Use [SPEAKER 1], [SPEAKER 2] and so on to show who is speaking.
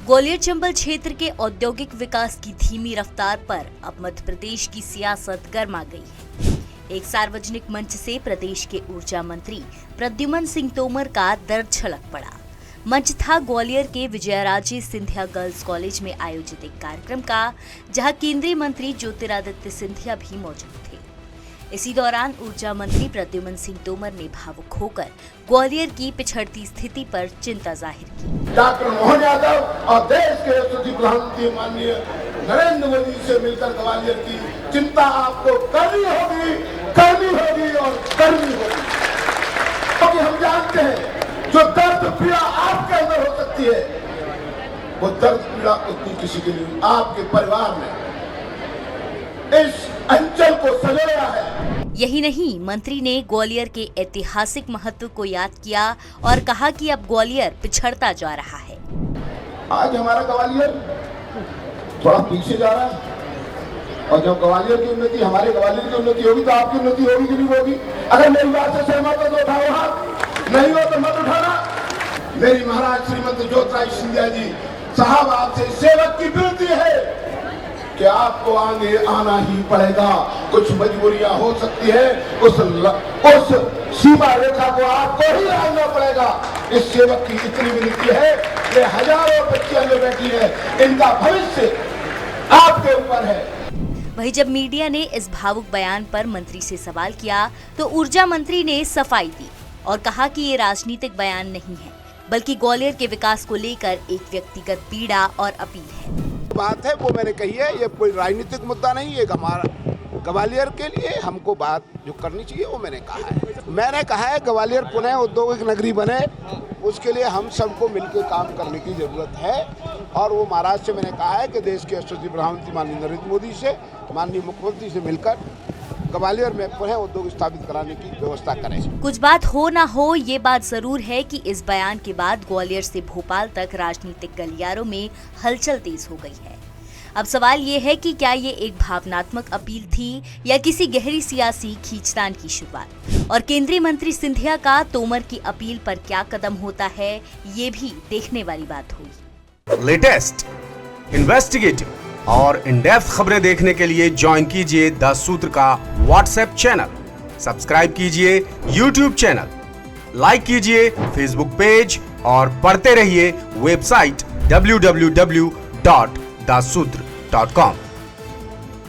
[SPEAKER 1] ग्वालियर चंबल क्षेत्र के औद्योगिक विकास की धीमी रफ्तार पर अब मध्य प्रदेश की सियासत गर्मा गई है। एक सार्वजनिक मंच से प्रदेश के ऊर्जा मंत्री प्रद्युमन सिंह तोमर का दर्द छलक पड़ा। मंच था ग्वालियर के विजयाराजे सिंधिया गर्ल्स कॉलेज में आयोजित एक कार्यक्रम का, जहां केंद्रीय मंत्री ज्योतिरादित्य सिंधिया भी मौजूद थे। इसी दौरान ऊर्जा मंत्री प्रद्युमन सिंह तोमर ने भावुक होकर ग्वालियर की पिछड़ती स्थिति पर चिंता जाहिर की।
[SPEAKER 2] डॉक्टर मोहन यादव और देश के यशस्वी प्रधानमंत्री माननीय नरेंद्र मोदी से मिलकर ग्वालियर की चिंता आपको करनी होगी और करनी होगी, क्योंकि हम जानते हैं जो दर्द पीड़ा आपके अंदर हो सकती है, वो दर्द पीड़ा उतनी किसी के लिए आपके परिवार ने इस अंचल को संजोया है।
[SPEAKER 1] यही नहीं, मंत्री ने ग्वालियर के ऐतिहासिक महत्व को याद किया और कहा कि अब ग्वालियर पिछड़ता जा रहा है।
[SPEAKER 2] आज हमारा ग्वालियर थोड़ा पीछे जा रहा है, और जब ग्वालियर की उन्नति, हमारे ग्वालियर की उन्नति होगी तो आपकी उन्नति होगी कि नहीं होगी? अगर मेरी बात से सहमत हो तो उठाओ हाथ, नहीं हो तो मत उठाना। मेरी महाराज श्रीमती ज्योतिरादित्य सिंधिया जी साहब, आपसे सेवक की विनती है कि आपको आगे आना ही पड़ेगा। कुछ मजबूरियां हो सकती है, उस सीमा रेखा को आपको ही लांघना पड़ेगा। इस सेवक की इतनी विनती है कि हजारों बच्चियां जो बैठी है, इनका भविष्य आपके ऊपर है।
[SPEAKER 1] वहीं जब मीडिया ने इस भावुक बयान पर मंत्री से सवाल किया तो ऊर्जा मंत्री ने सफाई दी और कहा कि ये राजनीतिक बयान नहीं है, बल्कि ग्वालियर के विकास को लेकर एक व्यक्तिगत पीड़ा और अपील है।
[SPEAKER 3] बात है वो मैंने कही है, ये कोई राजनीतिक मुद्दा नहीं है। हमारा ग्वालियर के लिए हमको बात जो करनी चाहिए वो मैंने कहा है ग्वालियर पुनः औद्योगिक नगरी बने, उसके लिए हम सबको मिलकर काम करने की जरूरत है। और वो महाराज से मैंने कहा है कि देश के यशस्वी प्रधानमंत्री माननीय नरेंद्र मोदी से, माननीय मुख्यमंत्री से मिलकर ग्वालियर में पुनः उद्योग स्थापित कराने की व्यवस्था करें।
[SPEAKER 1] कुछ बात हो ना हो, ये बात जरूर है कि इस बयान के बाद ग्वालियर से भोपाल तक राजनीतिक गलियारों में हलचल तेज हो गई है। अब सवाल ये है कि क्या ये एक भावनात्मक अपील थी या किसी गहरी सियासी खींचतान की शुरुआत। और केंद्रीय मंत्री सिंधिया का तोमर की अपील पर क्या कदम होता है, ये भी देखने वाली बात होगी।
[SPEAKER 4] लेटेस्ट, इन्वेस्टिगेटिव और इन डेप्थ खबरें देखने के लिए ज्वाइन कीजिए द सूत्र का व्हाट्सएप चैनल, सब्सक्राइब कीजिए यूट्यूब चैनल, लाइक कीजिए फेसबुक पेज और पढ़ते रहिए वेबसाइट www.dasudr.com।